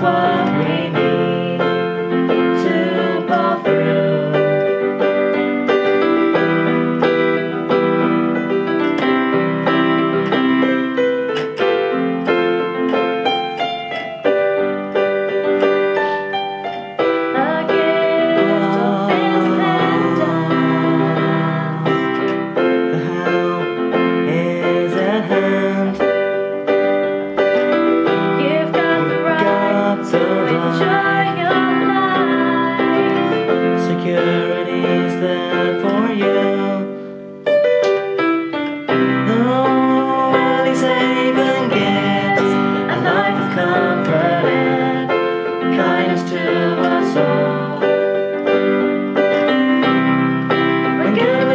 what we need to pull through.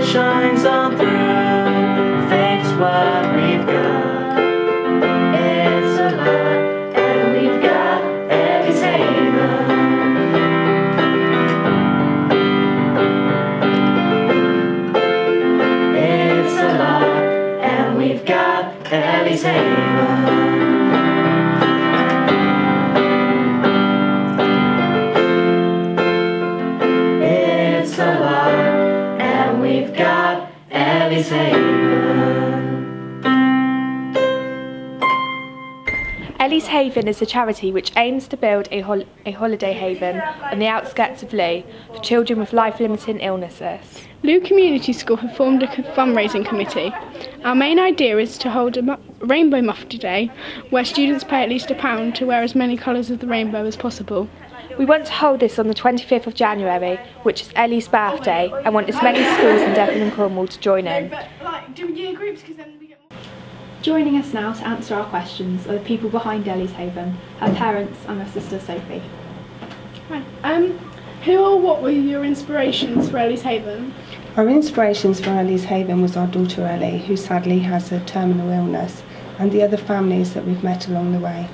Shines on through, faith is what we've got. It's a lot, and we've got Ellie's Haven. It's a lot, and we've got Ellie's Haven. It's a lot, we've got Ellie's Haven. Ellie's Haven is a charity which aims to build a holiday haven on the outskirts of Looe for children with life-limiting illnesses. Looe Community School have formed a fundraising committee. Our main idea is to hold a Rainbow Muffler Day where students pay at least £1 to wear as many colours of the rainbow as possible. We want to hold this on the 25th of January, which is Ellie's birthday, and want as many schools in Devon and Cornwall to join in. Joining us now to answer our questions are the people behind Ellie's Haven, her parents and her sister Sophie. Hi. Who or what were your inspirations for Ellie's Haven? Our inspirations for Ellie's Haven was our daughter Ellie, who sadly has a terminal illness, and the other families that we've met along the way.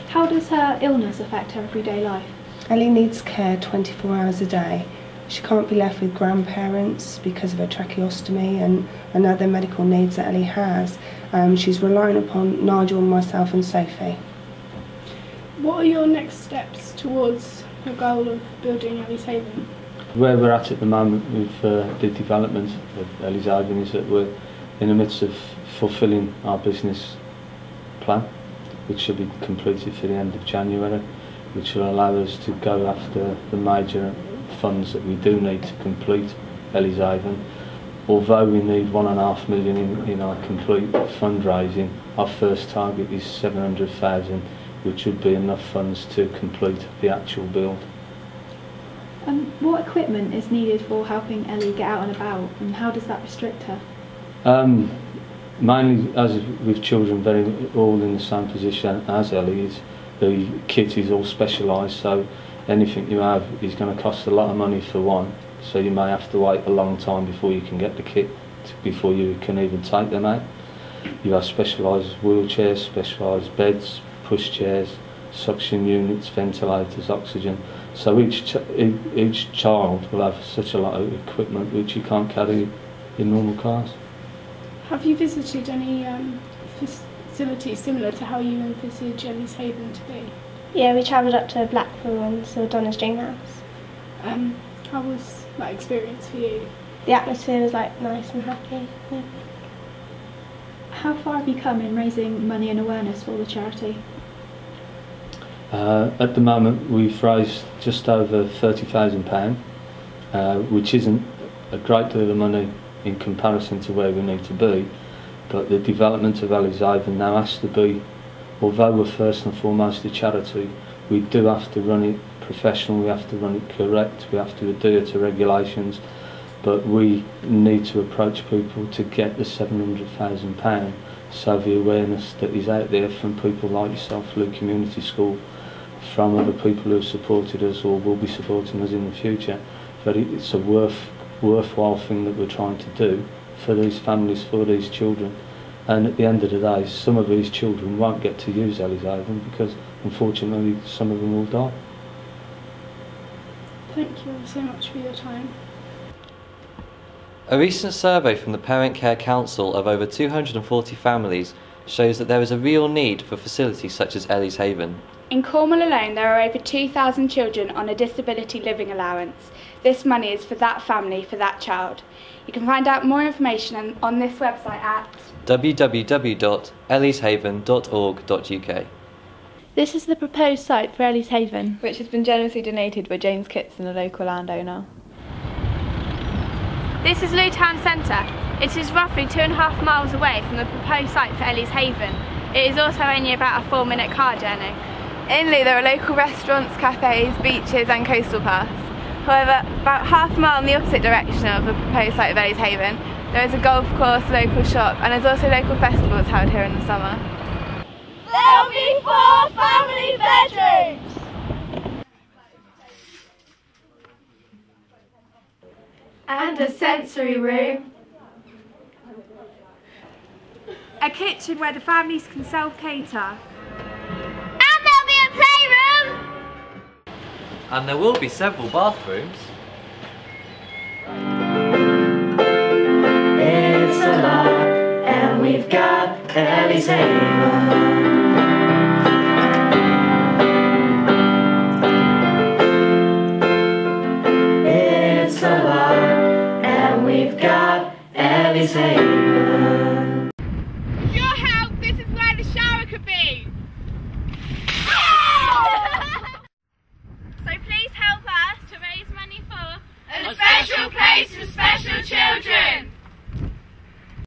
How does her illness affect her everyday life? Ellie needs care 24 hours a day. She can't be left with grandparents because of her tracheostomy and other medical needs that Ellie has. She's relying upon Nigel, myself and Sophie. What are your next steps towards your goal of building Ellie's Haven? Where we're at the moment with the development of Ellie's Haven is that we're in the midst of fulfilling our business plan, which should be completed for the end of January, which will allow us to go after the major funds that we do need to complete Ellie's Haven. Although we need £1.5 million in our complete fundraising, our first target is 700,000, which would be enough funds to complete the actual build. What equipment is needed for helping Ellie get out and about, and how does that restrict her? Mainly, as with children all in the same position as Ellie is, the kit is all specialised, so anything you have is going to cost a lot of money for one, so you may have to wait a long time before you can get the kit, before you can even take them out. You have specialised wheelchairs, specialised beds, push chairs, suction units, ventilators, oxygen, so each child will have such a lot of equipment which you can't carry in normal cars. Have you visited any facilities similar to how you envisage Ellie's Haven to be? Yeah, we travelled up to Blackpool and saw Donna's Dream House. How was that experience for you? The atmosphere was nice and happy. Yeah. How far have you come in raising money and awareness for the charity? At the moment we've raised just over £30,000, which isn't a great deal of money in comparison to where we need to be, but the development of Ellie's Haven now has to be, although we're first and foremost a charity, we do have to run it professional, we have to run it correct, we have to adhere to regulations, but we need to approach people to get the £700,000, so the awareness that is out there from people like yourself, Looe Community School, from other people who have supported us or will be supporting us in the future, that it's a worthwhile thing that we're trying to do for these families, for these children. And at the end of the day, some of these children won't get to use Ellie's Haven because unfortunately some of them will die. Thank you so much for your time. A recent survey from the Parent Care Council of over 240 families shows that there is a real need for facilities such as Ellie's Haven. In Cornwall alone, there are over 2,000 children on a disability living allowance. This money is for that family, for that child. You can find out more information on this website at www.ellieshaven.org.uk. This is the proposed site for Ellie's Haven, which has been generously donated by James Kitson, a local landowner. This is Looe Town Centre. It is roughly 2.5 miles away from the proposed site for Ellie's Haven. It is also only about a 4-minute car journey. In Looe there are local restaurants, cafes, beaches and coastal paths. However, about half a mile in the opposite direction of the proposed site of Ellie's Haven, there is a golf course, local shop and there's also local festivals held here in the summer. There'll be 4 family bedrooms! And a sensory room. A kitchen where the families can self-cater. And there'll be a playroom! And there will be several bathrooms. It's a lot, and we've got Ellie's Haven. It's a lot, and we've got Ellie's Haven. With your help, this is where the shower could be.